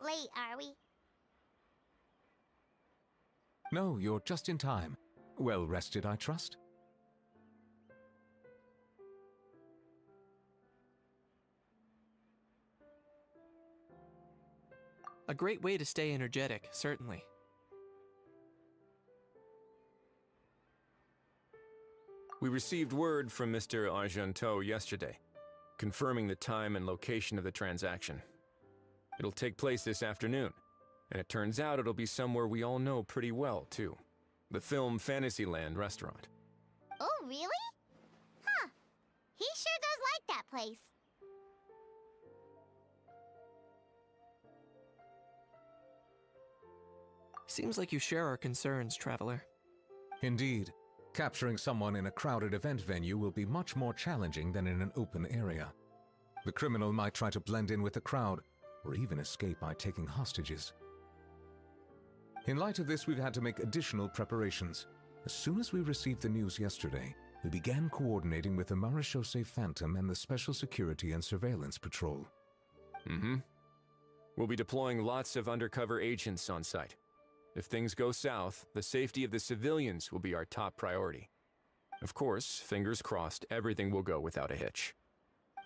late, are we? No, you're just in time. Well rested, I trust? A great way to stay energetic, certainly. We received word from Mr. Argenteau yesterday, confirming the time and location of the transaction. It'll take place this afternoon, and it turns out it'll be somewhere we all know pretty well, too. The Film Fantasyland restaurant. Oh, really? Huh. He sure does like that place. Seems like you share our concerns, Traveler. Indeed. Capturing someone in a crowded event venue will be much more challenging than in an open area. The criminal might try to blend in with the crowd, or even escape by taking hostages. In light of this, we've had to make additional preparations. As soon as we received the news yesterday, we began coordinating with the Marechaussee Phantom and the Special Security and Surveillance Patrol. We'll be deploying lots of undercover agents on site. If things go south, the safety of the civilians will be our top priority. Of course, fingers crossed, everything will go without a hitch.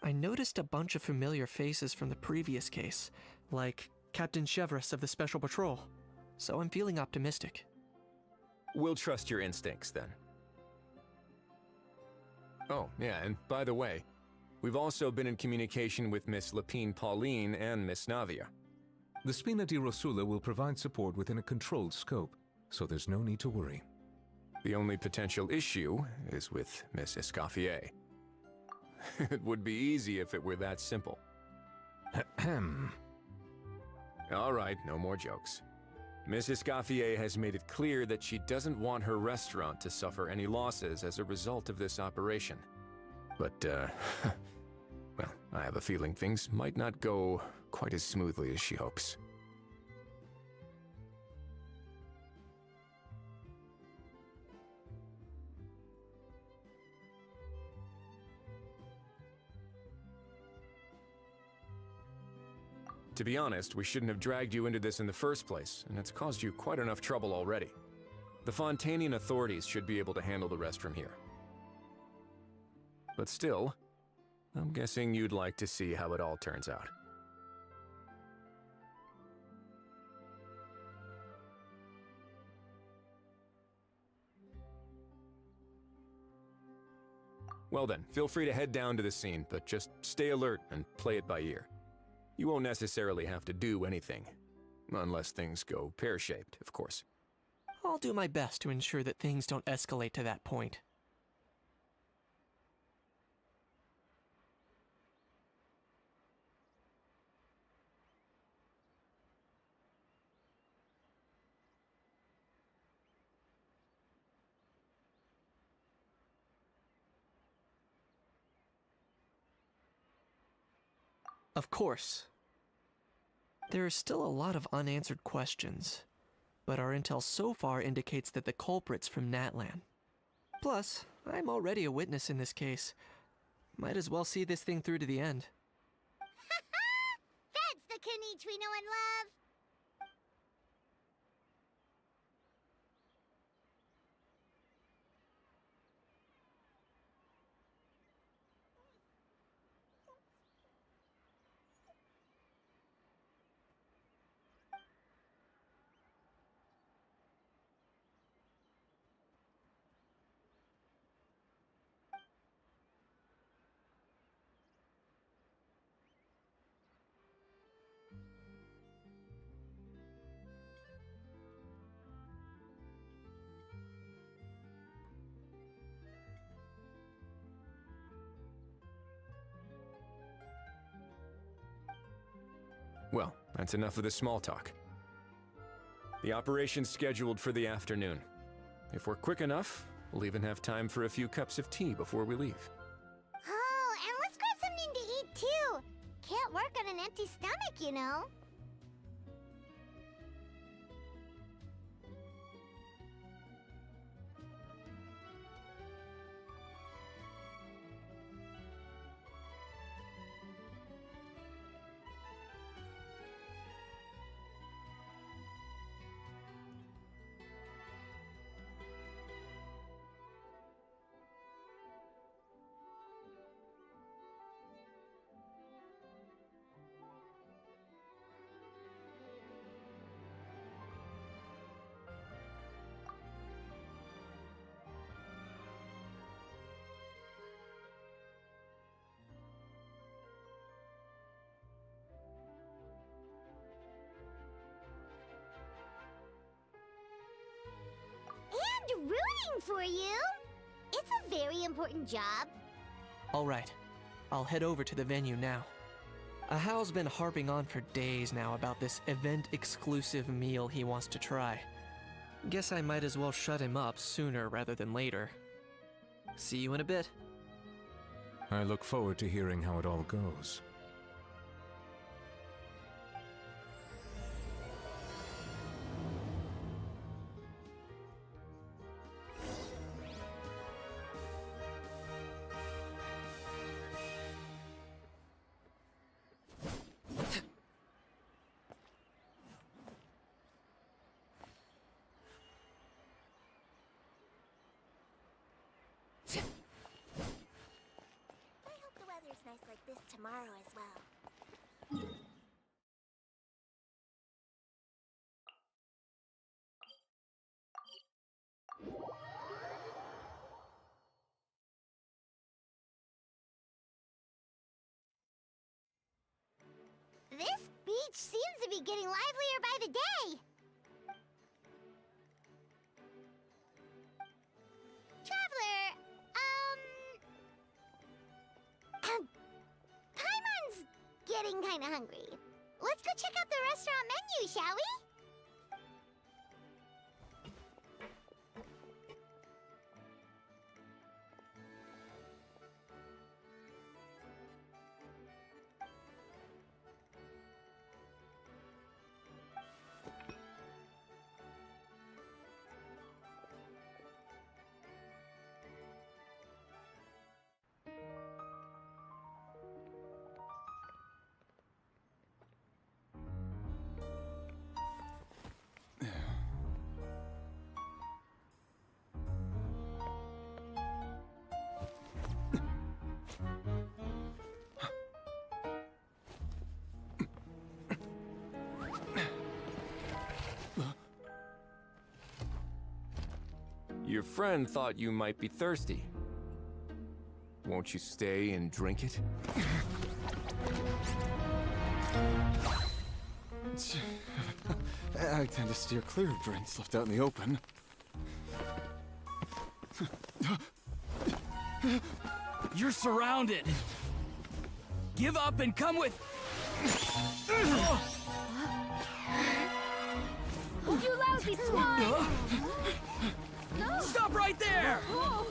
I noticed a bunch of familiar faces from the previous case, like Captain Chevres of the Special Patrol, so I'm feeling optimistic. We'll trust your instincts, then. Oh, yeah, and by the way, we've also been in communication with Miss Lapine Pauline and Miss Navia. The Spina di Rosula will provide support within a controlled scope, so there's no need to worry. The only potential issue is with Miss Escoffier. It would be easy if it were that simple. Ahem. All right, no more jokes. Miss Escoffier has made it clear that she doesn't want her restaurant to suffer any losses as a result of this operation. But, well, I have a feeling things might not go quite as smoothly as she hopes. To be honest, we shouldn't have dragged you into this in the first place, and it's caused you quite enough trouble already. The Fontanian authorities should be able to handle the rest from here. But still, I'm guessing you'd like to see how it all turns out. Well then, feel free to head down to the scene, but just stay alert and play it by ear. You won't necessarily have to do anything, unless things go pear-shaped, of course. I'll do my best to ensure that things don't escalate to that point. Of course. There are still a lot of unanswered questions, but our intel so far indicates that the culprit's from Natlan. Plus, I'm already a witness in this case. Might as well see this thing through to the end. That's the Kanichi we know and love! Well, that's enough of the small talk. The operation's scheduled for the afternoon. If we're quick enough, we'll even have time for a few cups of tea before we leave. Oh, and let's grab something to eat too! Can't work on an empty stomach, you know? rooting for you. It's a very important job. All right, I'll head over to the venue now. Ahao's been harping on for days now about this event-exclusive meal he wants to try. Guess I might as well shut him up sooner rather than later. See you in a bit. I look forward to hearing how it all goes. I hope the weather's nice like this tomorrow as well. This beach seems to be getting livelier by the day. Traveler, Paimon's getting kinda hungry. Let's go check out the restaurant menu, shall we? Your friend thought you might be thirsty. Won't you stay and drink it? I tend to steer clear of drinks left out in the open. You're surrounded. Give up and come with. You lousy swine! Stop right there! Oh,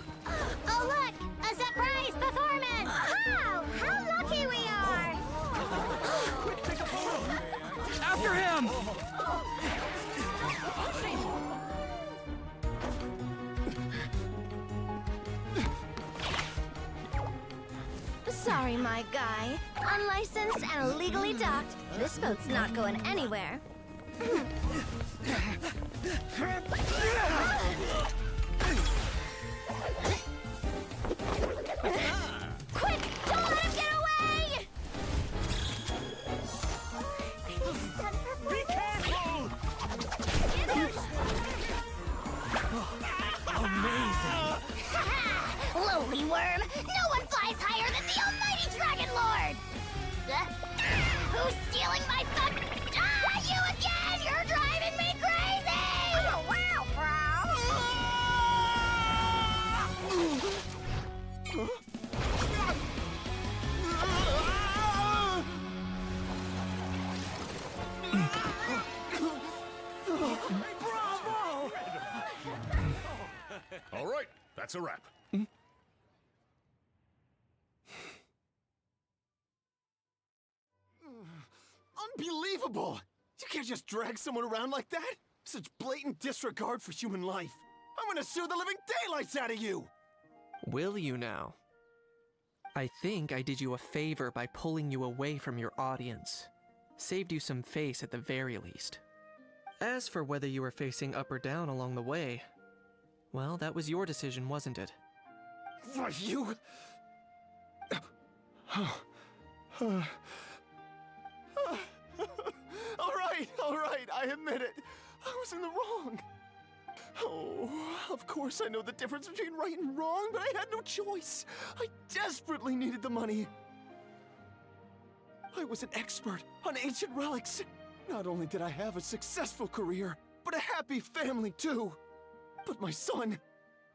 look! A surprise performance! Wow! How lucky we are! After him! Sorry, my guy. Unlicensed and illegally docked. This boat's not going anywhere. Quick! Don't let him get away! Be careful! Amazing! Lowly worm! No one flies higher than the almighty Dragon Lord! Who's stealing my fun? Ah, you again! You're driving me crazy! Oh, wow, Bravo! All right, that's a wrap. Unbelievable! You can't just drag someone around like that! Such blatant disregard for human life! I'm gonna sue the living daylights out of you! Will you now? I think I did you a favor by pulling you away from your audience. Saved you some face at the very least. As for whether you were facing up or down along the way, well, that was your decision, wasn't it? Why, you... all right, I admit it. I was in the wrong. Oh, of course I know the difference between right and wrong, but I had no choice. I desperately needed the money. I was an expert on ancient relics. Not only did I have a successful career, but a happy family too. But my son,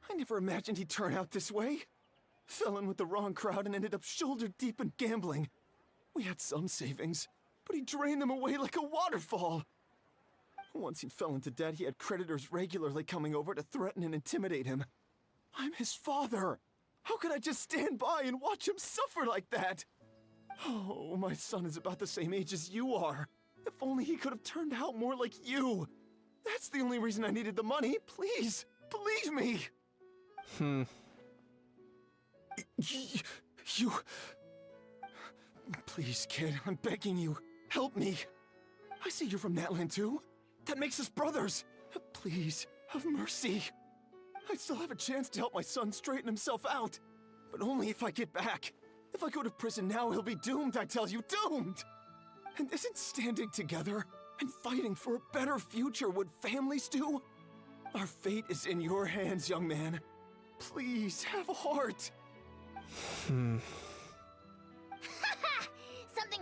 I never imagined he'd turn out this way. Fell in with the wrong crowd and ended up shoulder deep in gambling. We had some savings, but he drained them away like a waterfall. Once he fell into debt, he had creditors regularly coming over to threaten and intimidate him. I'm his father. How could I just stand by and watch him suffer like that? Oh, my son is about the same age as you are. If only he could have turned out more like you. That's the only reason I needed the money. Please, believe me. You... Please, kid, I'm begging you. Help me. I see you're from Natlan too. That makes us brothers. Please, have mercy. I still have a chance to help my son straighten himself out. But only if I get back. If I go to prison now, he'll be doomed, I tell you, doomed! And isn't standing together and fighting for a better future what families do? Our fate is in your hands, young man. Please, have a heart. Something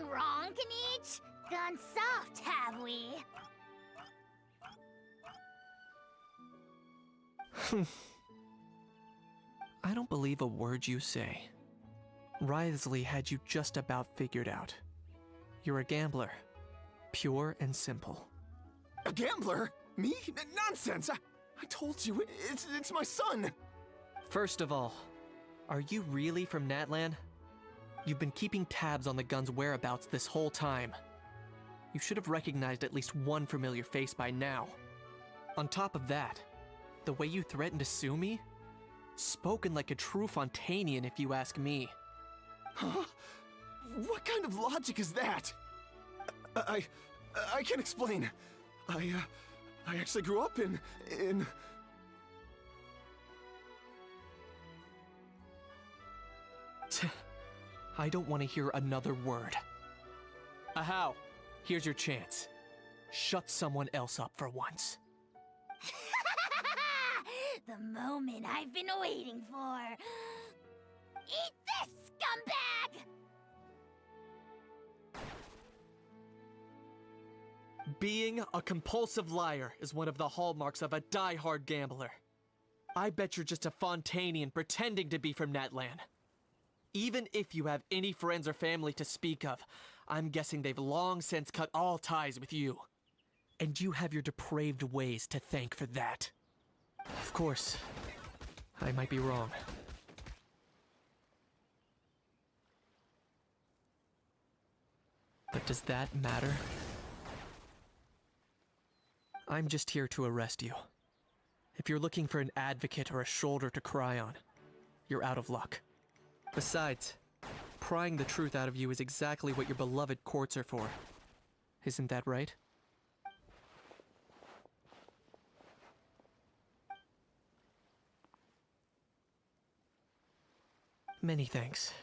wrong, Kanich? Gone soft, have we? I don't believe a word you say. Wriothesley had you just about figured out. You're a gambler. Pure and simple. A gambler? Me? Nonsense! I told you, it's my son! First of all, are you really from Natlan? You've been keeping tabs on the gun's whereabouts this whole time. You should have recognized at least one familiar face by now. On top of that, the way you threatened to sue me? Spoken like a true Fontanian, if you ask me. Huh? What kind of logic is that? I can explain. I actually grew up in... I don't want to hear another word. Ahau, here's your chance. Shut someone else up for once. The moment I've been waiting for. Eat this, scumbag! Being a compulsive liar is one of the hallmarks of a die-hard gambler. I bet you're just a Fontanian pretending to be from Natlan. Even if you have any friends or family to speak of, I'm guessing they've long since cut all ties with you. And you have your depraved ways to thank for that. Of course, I might be wrong. But does that matter? I'm just here to arrest you. If you're looking for an advocate or a shoulder to cry on, you're out of luck. Besides, prying the truth out of you is exactly what your beloved courts are for. Isn't that right? Many thanks.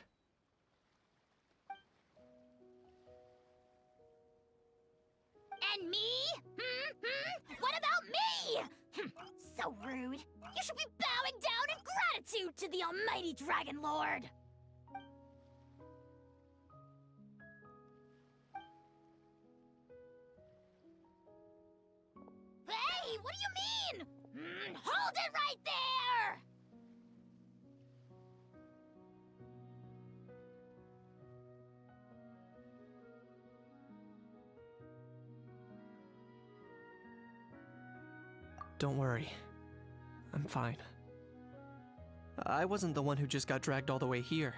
And me? What about me? So rude. You should be bowing down in gratitude to the almighty Dragon Lord. Hey, what do you mean? Hold it right there! Don't worry. I'm fine. I wasn't the one who just got dragged all the way here.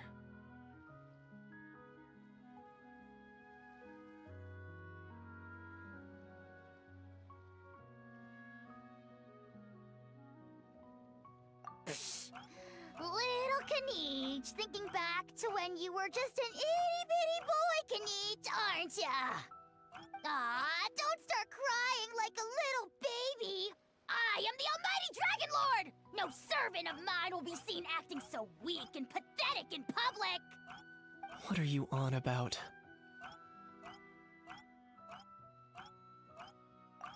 Little Kanich, thinking back to when you were just an itty-bitty boy, Kanich, aren't ya? Aw, don't start crying like a little baby. I am the almighty Dragon Lord! No servant of mine will be seen acting so weak and pathetic in public! What are you on about?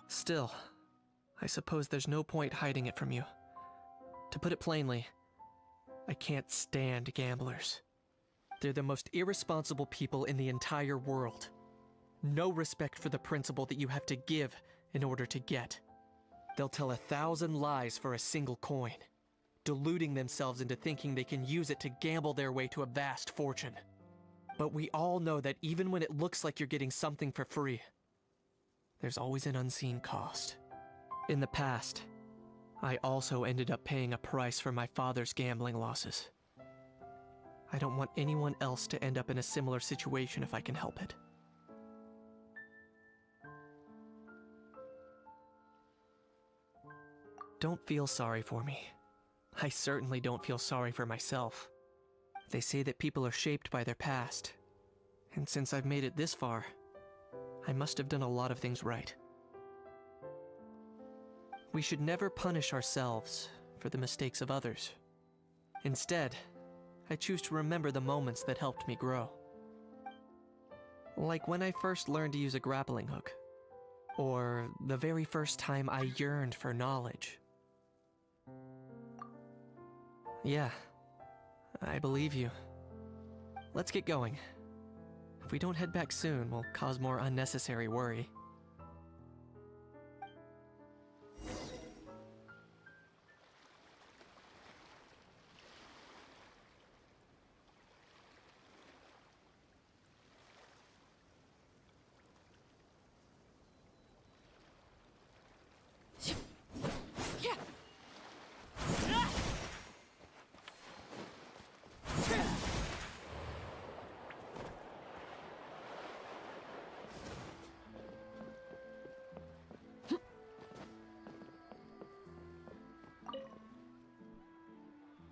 Still, I suppose there's no point hiding it from you. To put it plainly, I can't stand gamblers. They're the most irresponsible people in the entire world. No respect for the principle that you have to give in order to get. They'll tell 1,000 lies for a single coin. deluding themselves into thinking they can use it to gamble their way to a vast fortune. But we all know that even when it looks like you're getting something for free, there's always an unseen cost. In the past, I also ended up paying a price for my father's gambling losses. I don't want anyone else to end up in a similar situation if I can help it. Don't feel sorry for me. I certainly don't feel sorry for myself. They say that people are shaped by their past, and since I've made it this far, I must have done a lot of things right. We should never punish ourselves for the mistakes of others. Instead, I choose to remember the moments that helped me grow. Like when I first learned to use a grappling hook, or the very first time I yearned for knowledge. Yeah, I believe you. Let's get going. If we don't head back soon, we'll cause more unnecessary worry.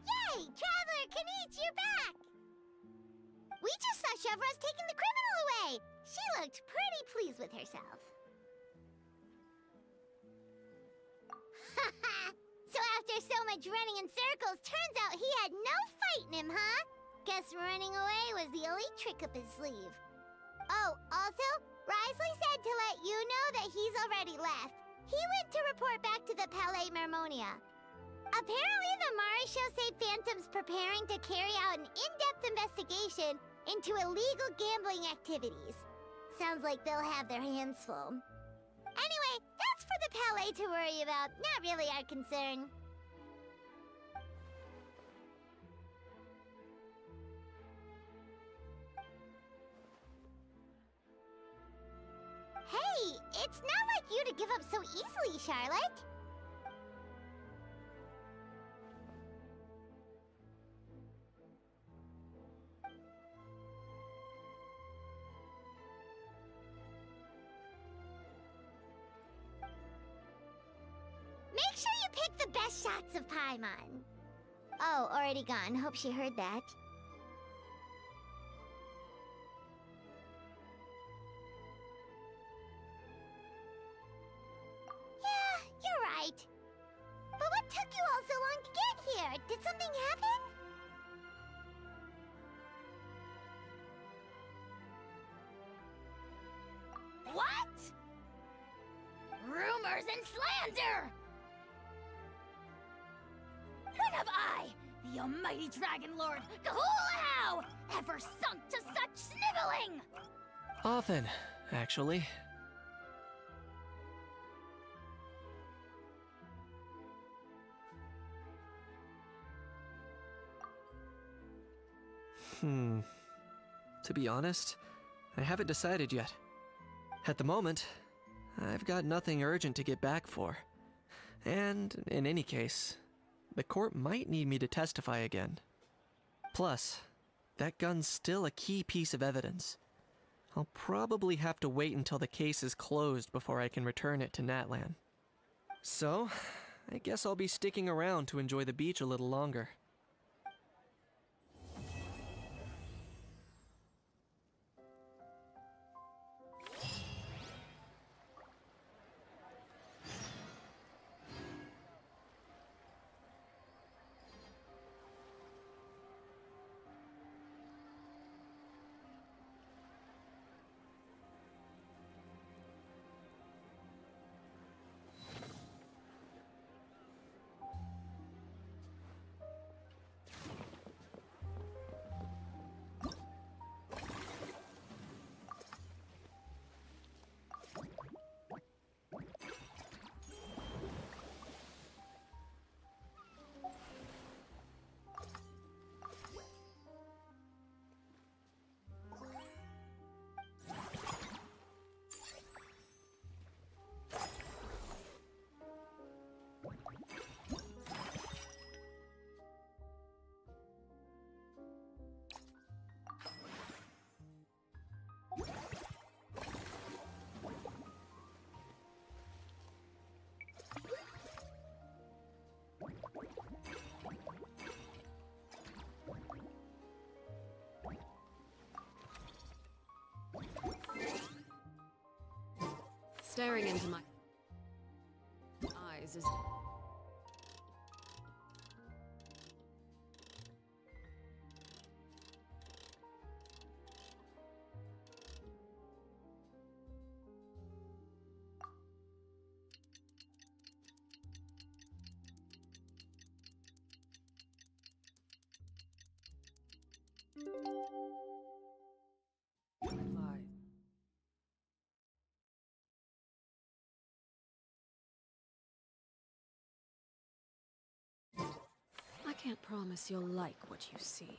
Yay! Traveler Kanichi, you're back! We just saw Chevro's taking the criminal away! She looked pretty pleased with herself. So after so much running in circles, turns out he had no fight in him, huh? Guess running away was the only trick up his sleeve. Oh, also, Risley said to let you know that he's already left. He went to report back to the Palais Mermonia. Apparently, the Mari show say Phantom's preparing to carry out an in-depth investigation into illegal gambling activities. Sounds like they'll have their hands full. Anyway, that's for the Palais to worry about, not really our concern. Hey, it's not like you to give up so easily, Charlotte. Make sure you pick the best shots of Paimon. Oh, already gone. Hope she heard that. Yeah, you're right. But what took you all so long to get here? Did something happen? What? Rumors and slander! When have I, the almighty Dragon Lord, Kahulahau, ever sunk to such sniveling? Often, actually. To be honest, I haven't decided yet. At the moment, I've got nothing urgent to get back for. And, in any case, the court might need me to testify again. Plus, that gun's still a key piece of evidence. I'll probably have to wait until the case is closed before I can return it to Natlan. So, I guess I'll be sticking around to enjoy the beach a little longer. Staring into my eyes is... Advise. I can't promise you'll like what you see.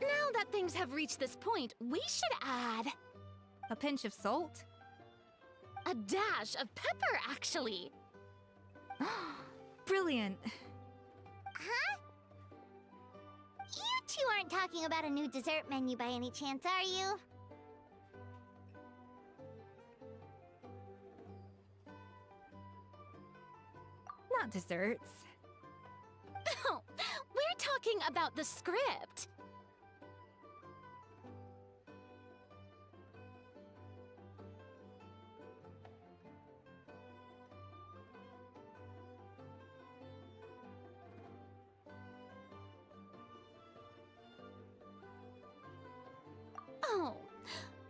Now that things have reached this point, we should add A pinch of salt? a dash of pepper, actually. Brilliant. Huh? You two aren't talking about a new dessert menu by any chance, are you? Not desserts. No, we're talking about the script. Oh,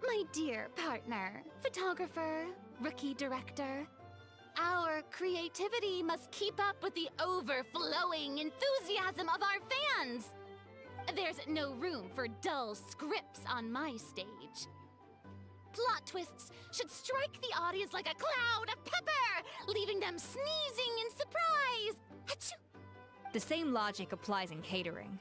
my dear partner, photographer, rookie director. Our creativity must keep up with the overflowing enthusiasm of our fans. There's no room for dull scripts on my stage. Plot twists should strike the audience like a cloud of pepper, leaving them sneezing in surprise. Achoo! The same logic applies in catering.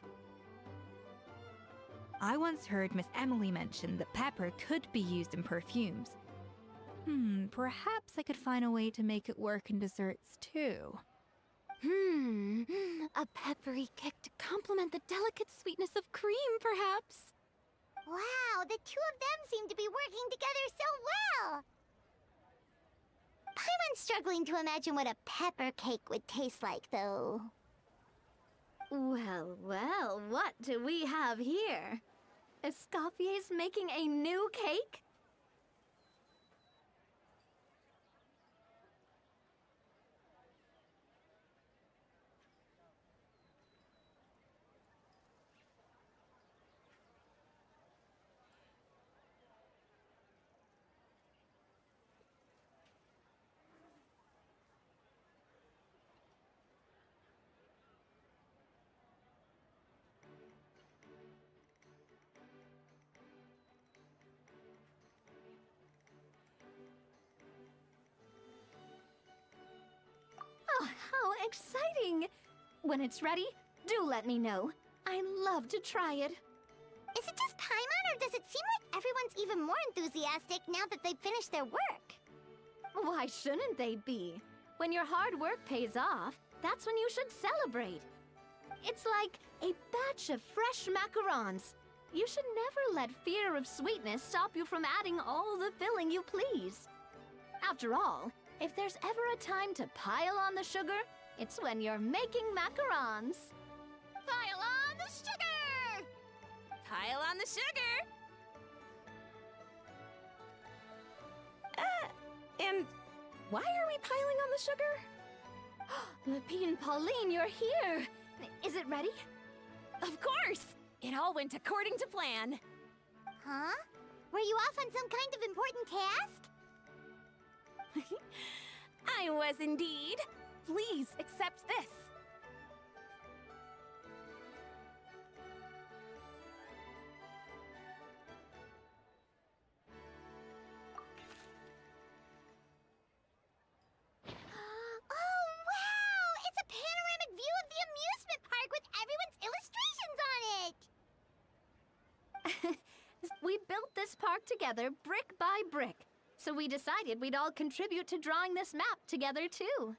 I once heard Miss Emily mention that pepper could be used in perfumes. Perhaps I could find a way to make it work in desserts too. A peppery kick to complement the delicate sweetness of cream, perhaps. Wow, the two of them seem to be working together so well! Paimon's struggling to imagine what a pepper cake would taste like, though. Well, well, what do we have here? Escoffier's making a new cake? Oh, how exciting! When it's ready, do let me know. I'd love to try it. Is it just Paimon, or does it seem like everyone's even more enthusiastic now that they've finished their work? Why shouldn't they be? When your hard work pays off, that's when you should celebrate. It's like a batch of fresh macarons. You should never let fear of sweetness stop you from adding all the filling you please. After all, if there's ever a time to pile on the sugar, it's when you're making macarons. Pile on the sugar! Pile on the sugar! And why are we piling on the sugar? Lepine, Pauline, you're here! Is it ready? Of course! It all went according to plan. Huh? Were you off on some kind of important task? I was indeed. Please accept this. Oh, wow! It's a panoramic view of the amusement park with everyone's illustrations on it! We built this park together brick by brick, so we decided we'd all contribute to drawing this map together too.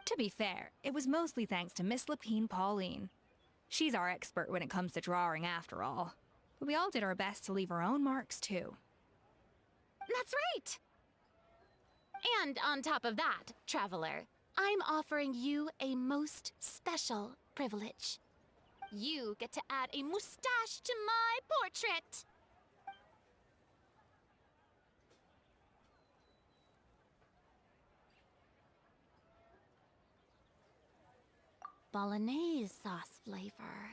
To be fair, it was mostly thanks to Miss Lapine Pauline. She's our expert when it comes to drawing after all. But we all did our best to leave our own marks too. That's right! And on top of that, Traveler, I'm offering you a most special privilege. You get to add a mustache to my portrait! Bolognese sauce flavor.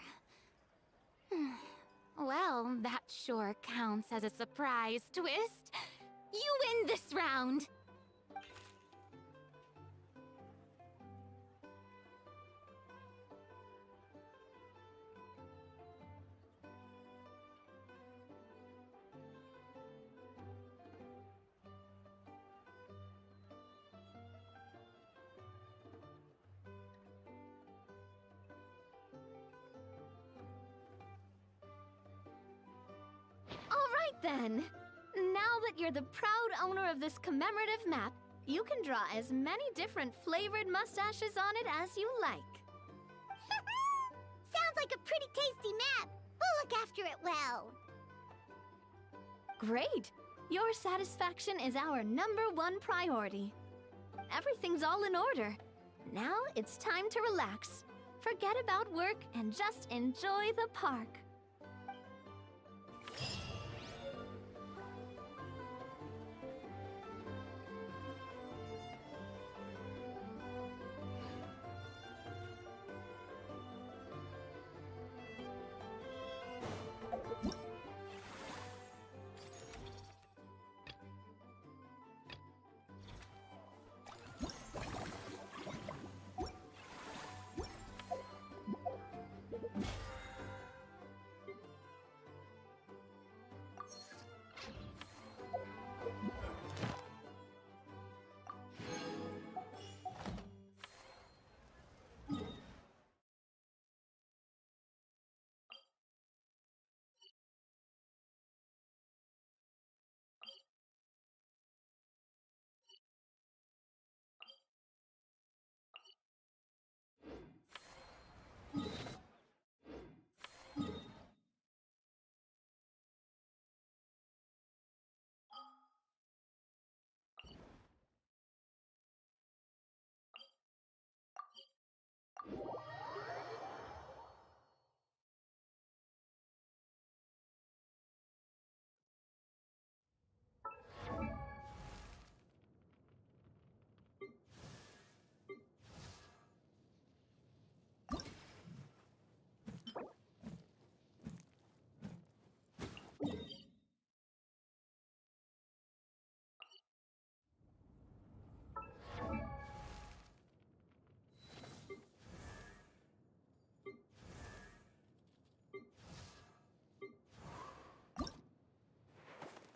Well, that sure counts as a surprise twist. You win this round! Then, now that you're the proud owner of this commemorative map, you can draw as many different flavored mustaches on it as you like. Sounds like a pretty tasty map. We'll look after it well. Great! Your satisfaction is our #1 priority. Everything's all in order. Now it's time to relax. Forget about work and just enjoy the park.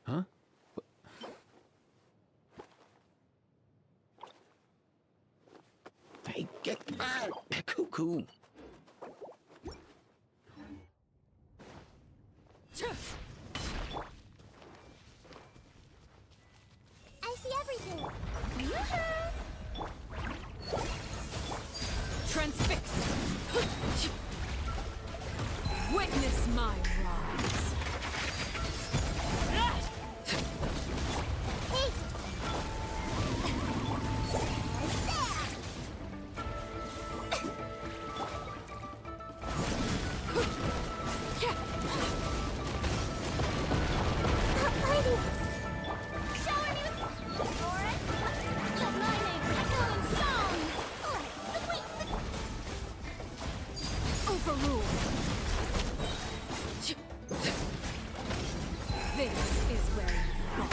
Huh? Hey, get out! Cuckoo! I see everything. Transfixed! Witness my rise! Hey! Stop fighting! Shower me with Doris! Let my name echo in song! Let's sweep! Overruled! This is where you fall.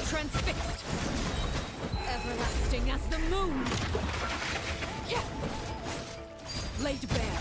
Transfixed. Everlasting as the moon. Yeah. Laid bare.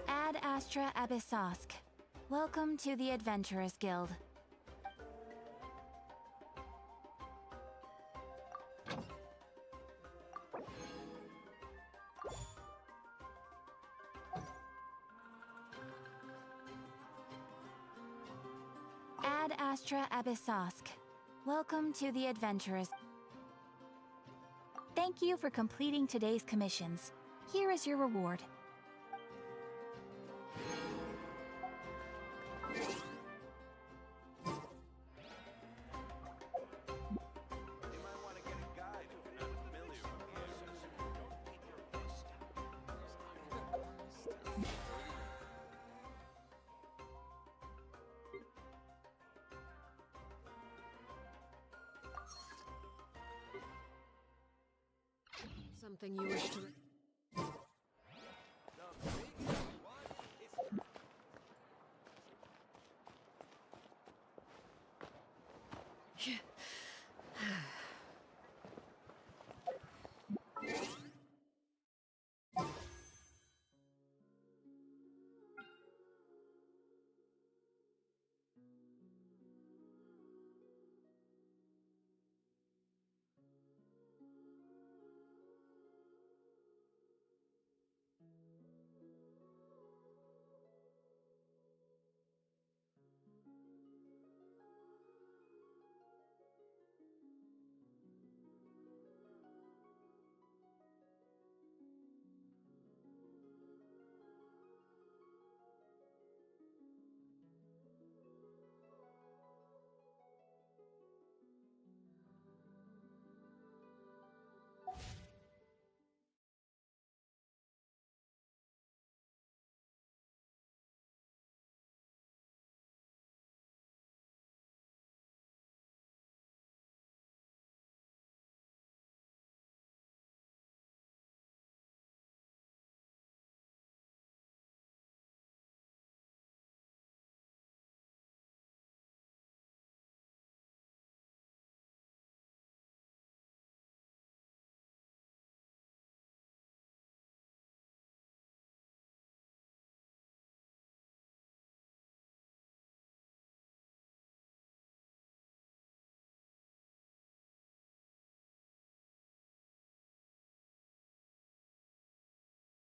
Ad Astra Abyssosk. Welcome to the Adventurers Guild. Ad Astra Abyssosk. Welcome to the Adventurers. Thank you for completing today's commissions. Here is your reward. Something you wish to... Yeah.